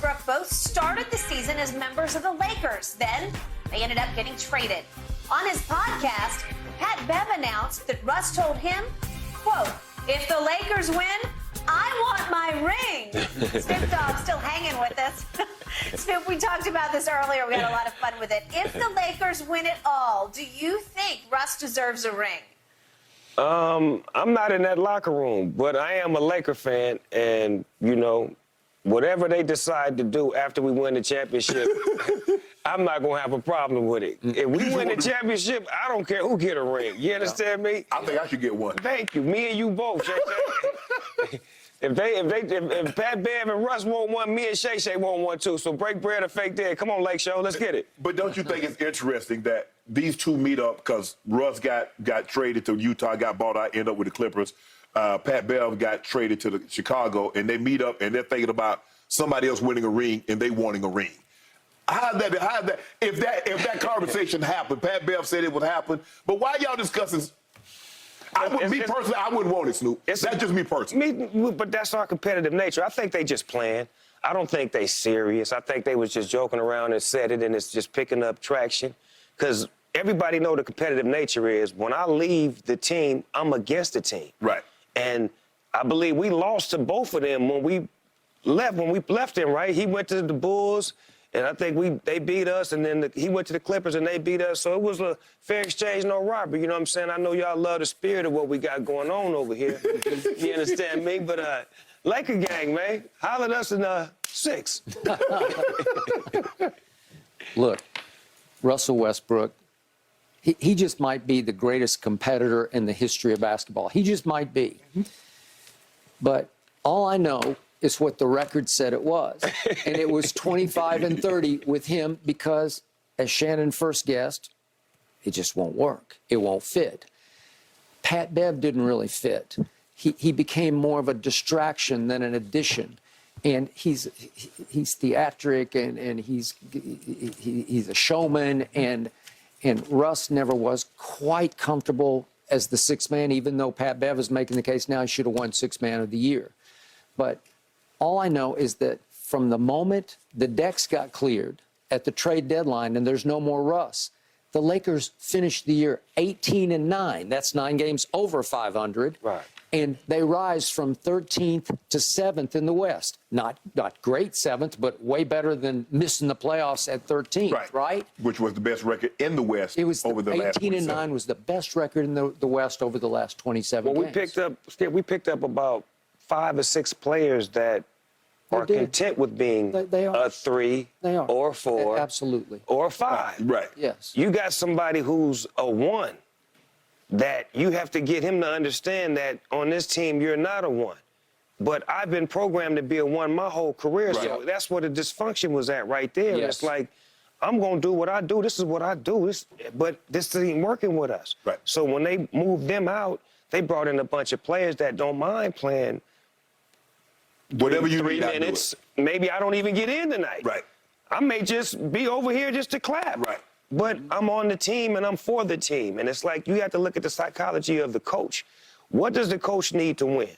Westbrook both started the season as members of the Lakers. Then they ended up getting traded. On his podcast, Pat Bev announced that Russ told him, quote, "If the Lakers win, I want my ring." Snoop Dogg still hanging with us. Snoop, we talked about this earlier. We had a lot of fun with it. If the Lakers win it all, do you think Russ deserves a ring? I'm not in that locker room, but I am a Laker fan, and, you know, whatever they decide to do after we win the championship, I'm not going to have a problem with it. If we win the championship, I don't care who get a ring. You understand me? I think I should get one. Thank you. Me and you both. If Pat Bev and Russ want one, me and Shay Shay want one too. So break bread or fake dead. Come on, Lake Show. Let's get it. But don't you think it's interesting that these two meet up because Russ got traded to Utah, got bought out, ended up with the Clippers. Pat Bev got traded to Chicago, and they meet up and they're thinking about somebody else winning a ring and they wanting a ring. If that conversation happened, Pat Bev said it would happen, but why y'all discussing? Me personally, I wouldn't want it, Snoop. That's just me personally. But that's our competitive nature. I think they just playing. I don't think they serious. I think they was just joking around and said it, and it's just picking up traction. Because everybody know the competitive nature is when I leave the team, I'm against the team. Right. And I believe we lost to both of them when we left him, right? He went to the Bulls, and I think they beat us, and then he went to the Clippers, and they beat us. So it was a fair exchange, no robbery. You know what I'm saying? I know y'all love the spirit of what we got going on over here. You understand me? But Laker gang, man, holler at us in 6. Look, Russell Westbrook, he just might be the greatest competitor in the history of basketball. He just might be. But all I know is what the record said it was. And it was 25 and 30 with him because, as Shannon first guessed, it just won't work. It won't fit. Pat Bev didn't really fit. He became more of a distraction than an addition. And he's theatric and he's a showman, and Russ never was quite comfortable as the sixth man, even though Pat Bev is making the case now he should have won Sixth Man of the Year. But all I know is that from the moment the decks got cleared at the trade deadline and there's no more Russ, the Lakers finished the year 18-9. That's 9 games over 500. Right. And they rise from 13th to 7th in the West. Not great 7th, but way better than missing the playoffs at 13th, right? Which was the best record in the West over the last 18-9 was the best record in the West over the last 27 games. We picked up about 5 or 6 players that are content with being a 3 or 4. Absolutely. Or 5. Right. Yes. You got somebody who's a 1 that you have to get him to understand that on this team you're not a 1. But I've been programmed to be a 1 my whole career, so that's where the dysfunction was at right there. Yes. It's like, I'm going to do what I do. This is what I do. But this ain't working with us. Right. So when they moved them out, they brought in a bunch of players that don't mind playing whatever you 3 minutes. Maybe I don't even get in tonight. Right. I may just be over here just to clap. Right. But I'm on the team and I'm for the team. And it's like you have to look at the psychology of the coach. What does the coach need to win?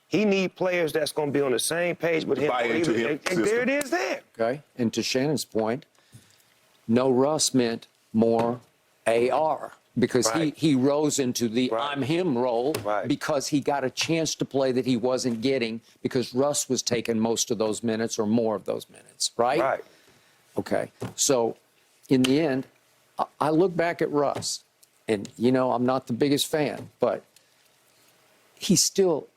He needs players that's going to be on the same page with him. Buy into him. And there it is there. Okay. And to Shannon's point, no Russ meant more AR. Because he rose into the I'm him role because he got a chance to play that he wasn't getting because Russ was taking most of those minutes or more of those minutes, right? Right. Okay. So in the end, I look back at Russ, and, you know, I'm not the biggest fan, but he still,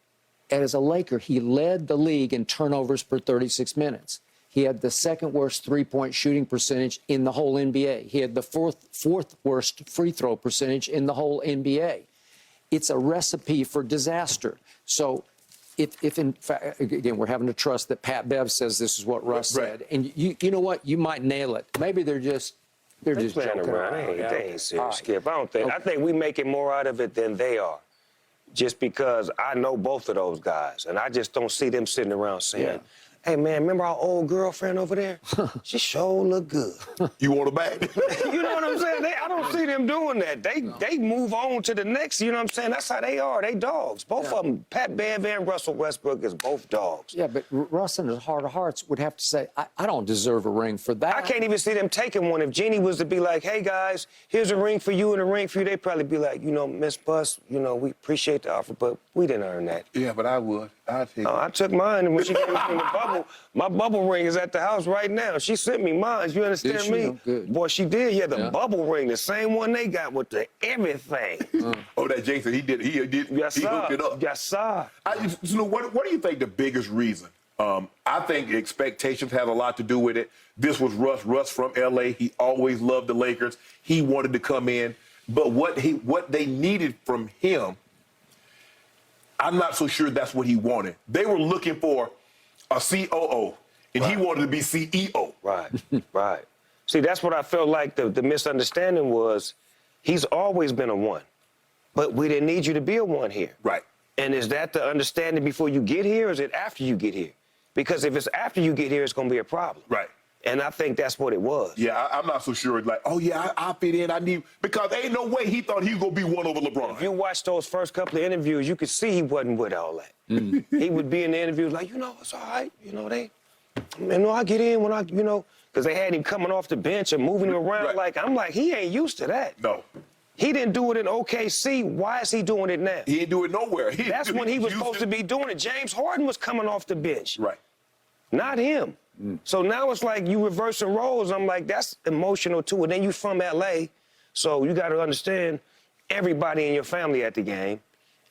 as a Laker, he led the league in turnovers per 36 minutes. He had the second worst three-point shooting percentage in the whole NBA. He had the fourth worst free throw percentage in the whole NBA. It's a recipe for disaster. So if in fact, again, we're having to trust that Pat Bev says this is what Russ said. And you know what? You might nail it. Maybe they're just joking around. They ain't serious, Skip. I think we making more out of it than they are. Just because I know both of those guys, and I just don't see them sitting around saying, Hey, man, remember our old girlfriend over there? She sure look good. You want her back? You know what I'm saying? I don't see them doing that. They move on to the next, you know what I'm saying? That's how they are. They dogs. Both of them, Pat Bev and Russell Westbrook is both dogs. Yeah, but Russ in his heart of hearts would have to say, I don't deserve a ring for that. I can't even see them taking one. If Jeannie was to be like, hey, guys, here's a ring for you and a ring for you, they'd probably be like, you know, Miss Buss, you know, we appreciate the offer, but we didn't earn that. Yeah, but I would. I'd take it. I took mine, and when she gave me the bubble, my bubble ring is at the house right now. She sent me mine. You understand Did she? me? Oh, good. Boy, she did. Yeah, the bubble ring, the same one they got with the everything. Oh, that Jason, he Yes, sir. hooked it up. Yes, sir. Snoop, what do you think the biggest reason? I think expectations have a lot to do with it. This was Russ. Russ from L.A. He always loved the Lakers. He wanted to come in, but what they needed from him, I'm not so sure that's what he wanted. They were looking for a COO, and he wanted to be CEO. Right, right. See, that's what I felt like the misunderstanding was. He's always been a one, but we didn't need you to be a one here. Right. And is that the understanding before you get here, or is it after you get here? Because if it's after you get here, it's going to be a problem. Right. And I think that's what it was. Yeah, I'm not so sure. Like, oh, yeah, I fit in. Because ain't no way he thought he was going to be one over LeBron. If you watch those first couple of interviews, you could see he wasn't with all that. He would be in the interviews like, you know, it's all right. You know, I get in when because they had him coming off the bench and moving him around. Right. I'm like, he ain't used to that. No. He didn't do it in OKC. Why is he doing it now? He didn't do it nowhere. That's when he was supposed to be doing it. James Harden was coming off the bench. Right. Not him. So now it's like you reversing roles. I'm like, that's emotional too. And then you from LA, so you got to understand everybody in your family at the game.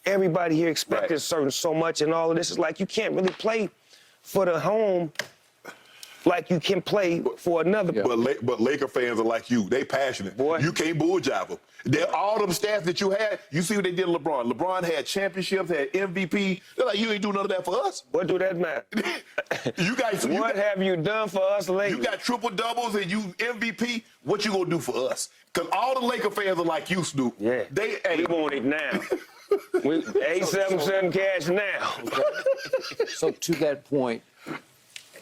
Everybody here expected so much, and all of this is like you can't really play for the home like you can play for another. Yeah. But Laker fans are like you. They passionate. Boy. You can't bull jive them. All them stats that you had, you see what they did to LeBron. LeBron had championships, had MVP. They're like, you ain't do none of that for us. What do that matter? What have you done for us lately? You got triple doubles and you MVP. What you gonna do for us? Because all the Laker fans are like you, Snoop. Yeah. We want it now. We 877 cash now. So to that point,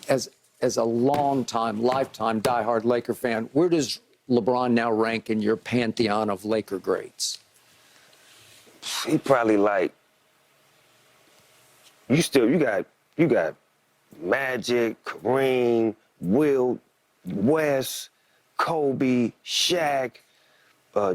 as a lifetime diehard Laker fan, where does LeBron now rank in your pantheon of Laker greats? He probably like you got Magic, Kareem, Wilt, West, Kobe, Shaq,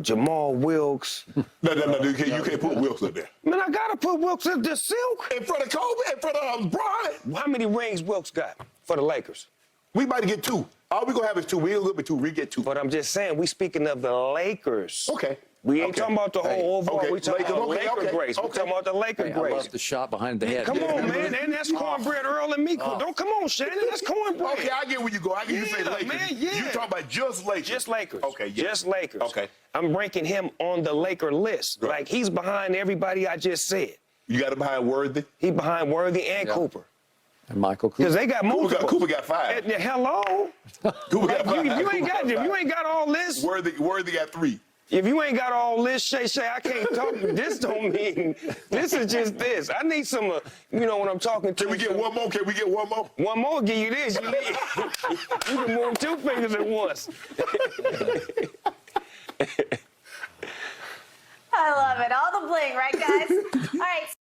Jamal Wilkes. No, you can't put Wilkes up there. Man, I gotta put Wilkes in the silk. In front of Kobe, in front of LeBron. How many rings Wilkes got for the Lakers? We might get 2. All we gonna have is 2. We ain't gonna get 2. We get 2. But I'm just saying, we speaking of the Lakers. Okay. We ain't talking about the whole overall. Okay. We talking about Laker grace. We Okay. talking about the Laker I grace. love the shot behind the head. Come on, man. And that's cornbread Earl and me. Don't come on, Shannon. That's cornbread. Okay, I get where you go. I get you say Lakers. Man, yeah. You talking about just Lakers. Just Lakers. Okay, yeah. Just Lakers. Okay. I'm ranking him on the Laker list. Right. Like, he's behind everybody I just said. You got him behind Worthy? He behind Worthy and Cooper. And Michael Cooper. Because they got multiple. Cooper got 5. Hello? Cooper got 5. If you ain't got all this. Worthy got 3. If you ain't got all this, Shay, I can't talk. This don't mean, this is just this. I need some, when I'm talking to Can we get one more? Can we get one more? One more, give you this. You can move 2 fingers at once. I love it. All the bling, right, guys? All right.